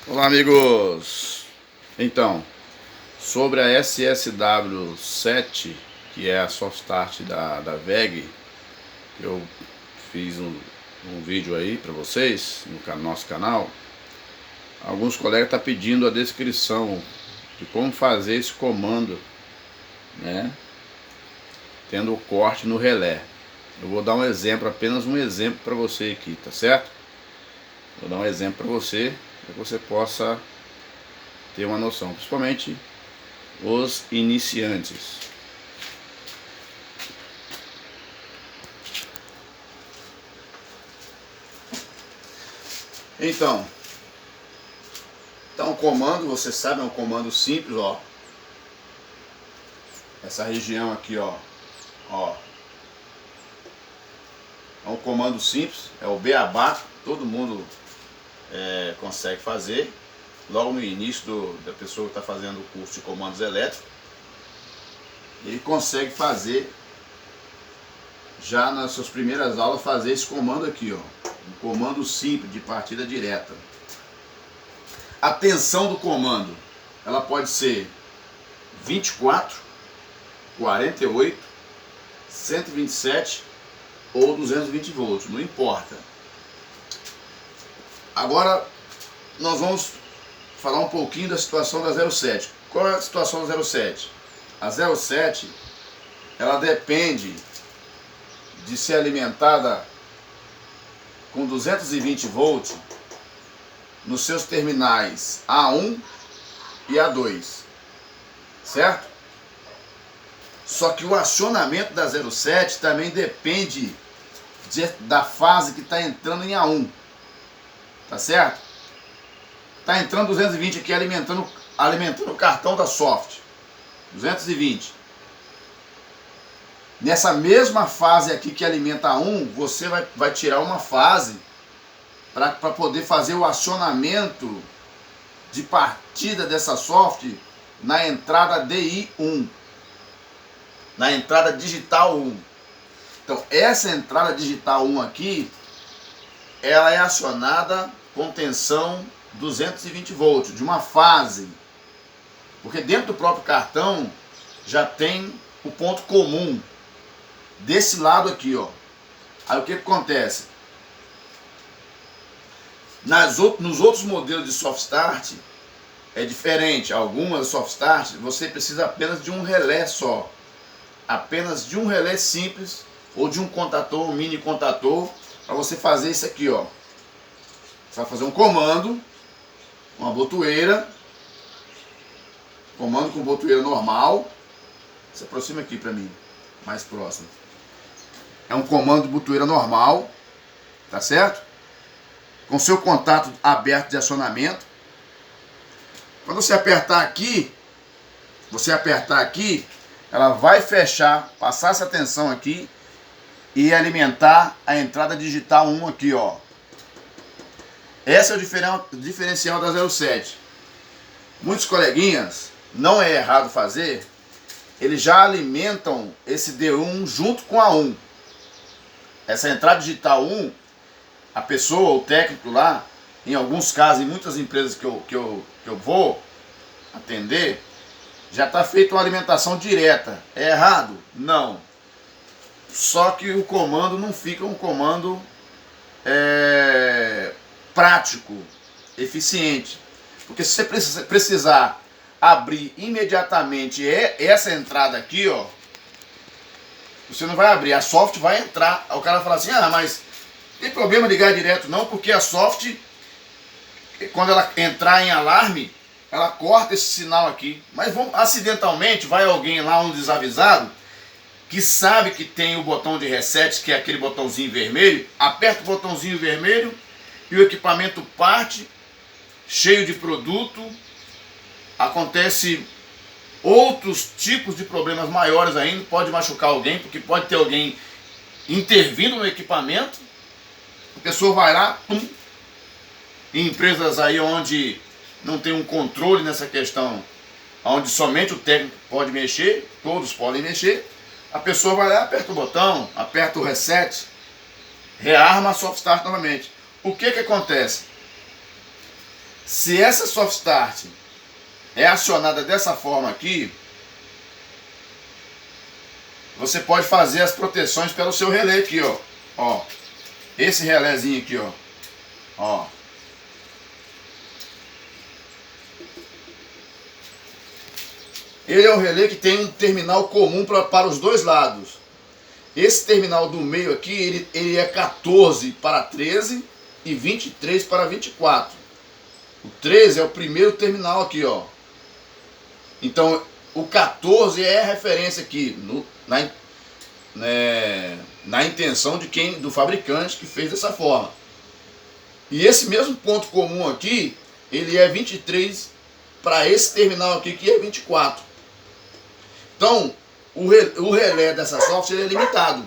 Olá, amigos! Então, sobre a SSW7, que é a Soft Start da WEG, eu fiz um vídeo aí para vocês no nosso canal. Alguns colegas estão pedindo a descrição de como fazer esse comando, né? Tendo o corte no relé. Eu vou dar um exemplo, apenas um exemplo para você aqui, tá certo? Vou dar um exemplo para você, para que você possa ter uma noção, principalmente os iniciantes. Então o comando, você sabe, é um comando simples, ó. Essa região aqui, ó. É um comando simples, é o beabá, todo mundo consegue fazer. Logo no início da pessoa que está fazendo o curso de comandos elétricos, ele consegue fazer, já nas suas primeiras aulas, fazer esse comando aqui, ó. Um comando simples de partida direta. A tensão do comando, ela pode ser 24, 48, 127 ou 220 volts, não importa. Agora nós vamos falar um pouquinho da situação da 07. Qual é a situação da 07? A 07, ela depende de ser alimentada com 220 volts nos seus terminais A1 e A2, certo? Só que o acionamento da 07 também depende da fase que está entrando em A1, tá certo? Está entrando 220 aqui, alimentando o cartão da Soft, 220. Nessa mesma fase aqui que alimenta A1, você vai tirar uma fase para poder fazer o acionamento de partida dessa Soft na entrada DI1, na entrada digital 1. Então essa entrada digital 1 aqui, ela é acionada com tensão 220 volts, de uma fase, porque dentro do próprio cartão já tem o ponto comum desse lado aqui, ó. Aí o que acontece? Nos outros modelos de soft start é diferente. Algumas soft start você precisa apenas de um relé só, apenas de um relé simples ou de um contator, um mini contator, para você fazer isso aqui, ó. Você vai fazer um comando, uma botoeira, comando com botoeira normal. Se aproxima aqui para mim, mais próximo. É um comando de botoeira normal, tá certo? Com seu contato aberto de acionamento. Quando você apertar aqui, ela vai fechar, passar essa tensão aqui e alimentar a entrada digital 1 aqui, ó. Esse é o diferencial da 07. Muitos coleguinhas, não é errado fazer, eles já alimentam esse D1 junto com a 1. Essa entrada digital 1, a pessoa, o técnico lá, em alguns casos, em muitas empresas que eu vou atender, já está feita uma alimentação direta. É errado? Não. Só que o comando não fica um comando prático, eficiente. Porque se você precisar abrir imediatamente essa entrada aqui, ó, você não vai abrir, a Soft vai entrar. Aí o cara fala assim, mas tem problema ligar direto? Não, porque a Soft, quando ela entrar em alarme, ela corta esse sinal aqui. Mas acidentalmente vai alguém lá, um desavisado, que sabe que tem o botão de reset, que é aquele botãozinho vermelho, aperta o botãozinho vermelho e o equipamento parte, cheio de produto. Acontece outros tipos de problemas maiores ainda, pode machucar alguém, porque pode ter alguém intervindo no equipamento. A pessoa vai lá, pum, em empresas aí onde não tem um controle nessa questão, onde somente o técnico pode mexer, todos podem mexer, a pessoa vai lá, aperta o botão, aperta o reset, rearma a soft start novamente. O que acontece? Se essa soft start é acionada dessa forma aqui, você pode fazer as proteções pelo seu relé aqui, ó. Ó, esse relézinho aqui, ó. Ó. Ele é um relé que tem um terminal comum para os dois lados. Esse terminal do meio aqui, ele é 14 para 13 e 23 para 24. O 13 é o primeiro terminal aqui, ó. Então, o 14 é a referência aqui, na intenção do fabricante que fez dessa forma. E esse mesmo ponto comum aqui, ele é 23 para esse terminal aqui, que é 24. Então, o relé dessa software é limitado.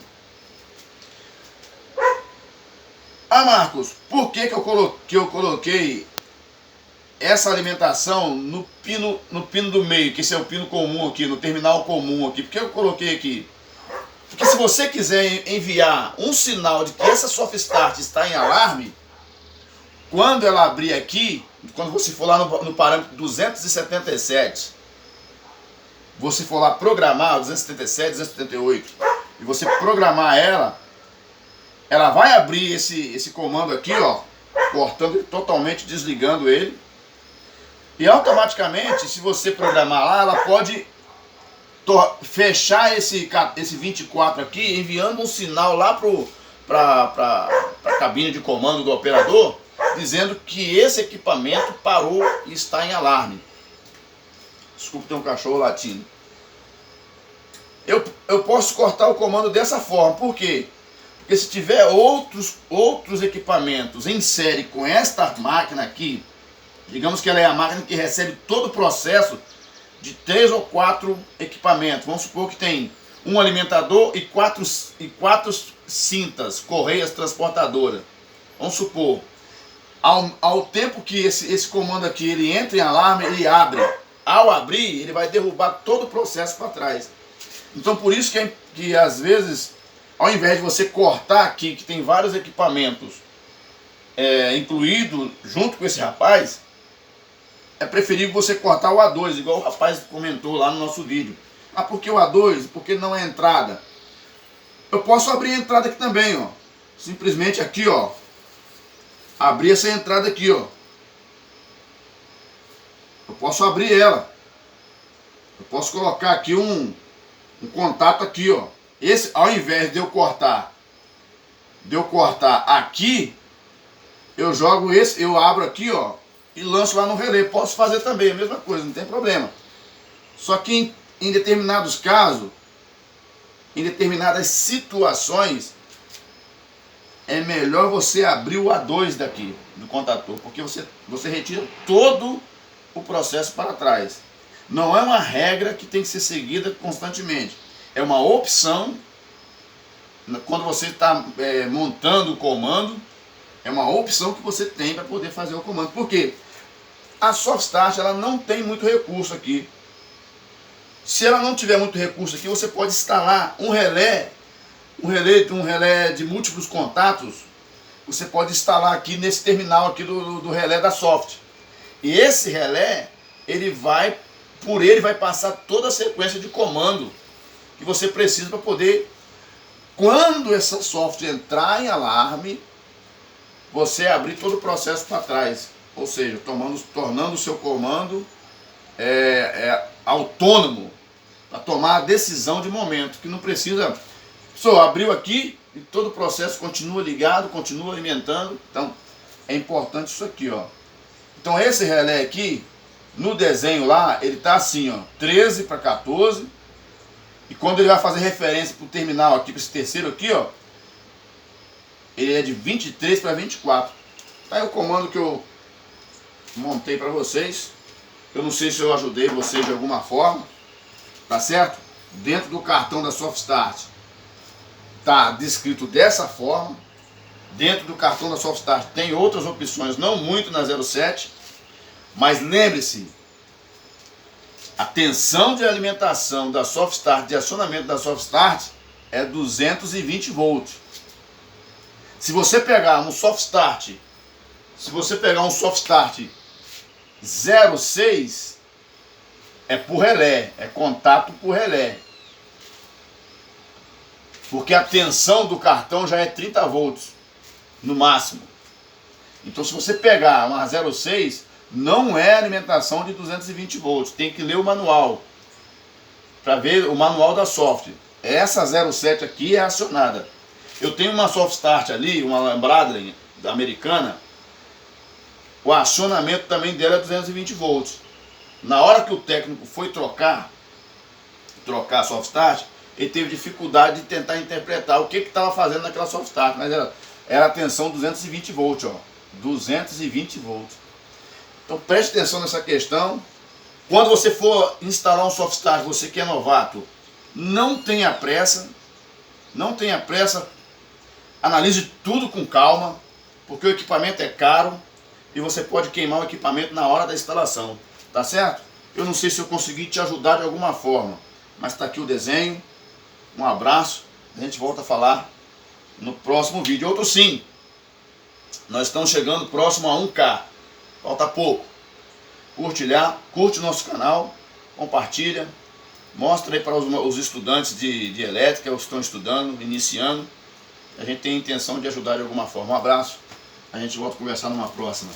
Ah, Marcos, por que eu coloquei essa alimentação no pino do meio, que esse é o pino comum aqui, no terminal comum aqui? Por que eu coloquei aqui? Porque se você quiser enviar um sinal de que essa soft start está em alarme, quando ela abrir aqui, quando você for lá no parâmetro 277, você for lá programar 277, 278, e você programar ela vai abrir esse comando aqui, ó, cortando ele totalmente, desligando ele. E automaticamente, se você programar lá, ela pode fechar esse 24 aqui, enviando um sinal lá para a cabine de comando do operador, dizendo que esse equipamento parou e está em alarme. Desculpa, tem um cachorro latindo. Eu posso cortar o comando dessa forma. Por quê? Porque se tiver outros equipamentos em série com esta máquina aqui, digamos que ela é a máquina que recebe todo o processo de 3 ou 4 equipamentos. Vamos supor que tem um alimentador e quatro cintas, correias transportadoras. Vamos supor. Ao tempo que esse comando aqui ele entra em alarme, ele abre. Ao abrir, ele vai derrubar todo o processo para trás. Então por isso que às vezes, ao invés de você cortar aqui, que tem vários equipamentos incluído junto com esse rapaz, é preferível você cortar o A2, igual o rapaz comentou lá no nosso vídeo. Ah, por que o A2? Porque não é entrada. Eu posso abrir a entrada aqui também, ó. Simplesmente aqui, ó. Abrir essa entrada aqui, ó. Eu posso abrir ela. Eu posso colocar aqui um contato aqui, ó. Esse, ao invés de eu cortar aqui, eu jogo esse, eu abro aqui, ó, e lanço lá no relé. Posso fazer também a mesma coisa, não tem problema. Só que em determinados casos, em determinadas situações, é melhor você abrir o A2 daqui, do contator, porque você retira todo o processo para trás. Não é uma regra que tem que ser seguida constantemente. É uma opção. Quando você está montando o comando, é uma opção que você tem para poder fazer o comando. Por quê? A soft start ela não tem muito recurso aqui. Se ela não tiver muito recurso aqui, você pode instalar um relé de múltiplos contatos. Você pode instalar aqui nesse terminal aqui do relé da soft. E esse relé, ele vai passar toda a sequência de comando que você precisa para poder, quando essa soft entrar em alarme, você abrir todo o processo para trás. Ou seja, tornando o seu comando autônomo para tomar a decisão de momento, que não precisa. Só abriu aqui e todo o processo continua ligado, continua alimentando. Então é importante isso aqui, ó. Então esse relé aqui, no desenho lá, ele tá assim, ó, 13 para 14. E quando ele vai fazer referência para o terminal aqui, para esse terceiro aqui, ó, ele é de 23 para 24. Tá aí o comando que eu montei para vocês. Eu não sei se eu ajudei vocês de alguma forma, tá certo? Dentro do cartão da Soft Start tá descrito dessa forma. Dentro do cartão da Soft Start tem outras opções, não muito na 07, mas lembre-se, a tensão de alimentação da Soft Start, de acionamento da Soft Start, é 220 volts. Se você pegar um Soft Start 0,6 é por relé, é contato por relé. Porque a tensão do cartão já é 30 volts no máximo. Então se você pegar uma 0,6, não é alimentação de 220 volts. Tem que ler o manual, para ver o manual da software. Essa 0,7 aqui é acionada. Eu tenho uma soft start ali, uma Bradley da americana. O acionamento também dela é 220 volts. Na hora que o técnico foi trocar a soft start, ele teve dificuldade de tentar interpretar o que estava fazendo naquela soft start, mas era a tensão 220 volts, ó, 220 volts. Então preste atenção nessa questão. Quando você for instalar um soft start, você que é novato, não tenha pressa, analise tudo com calma, porque o equipamento é caro e você pode queimar o equipamento na hora da instalação, tá certo? Eu não sei se eu consegui te ajudar de alguma forma, mas está aqui o desenho. Um abraço, a gente volta a falar no próximo vídeo. Outro sim, nós estamos chegando próximo a 1K, falta pouco. Curte o nosso canal, compartilha, mostra aí para os estudantes de elétrica, os que estão estudando, iniciando. A gente tem a intenção de ajudar de alguma forma. Um abraço, a gente volta a conversar numa próxima.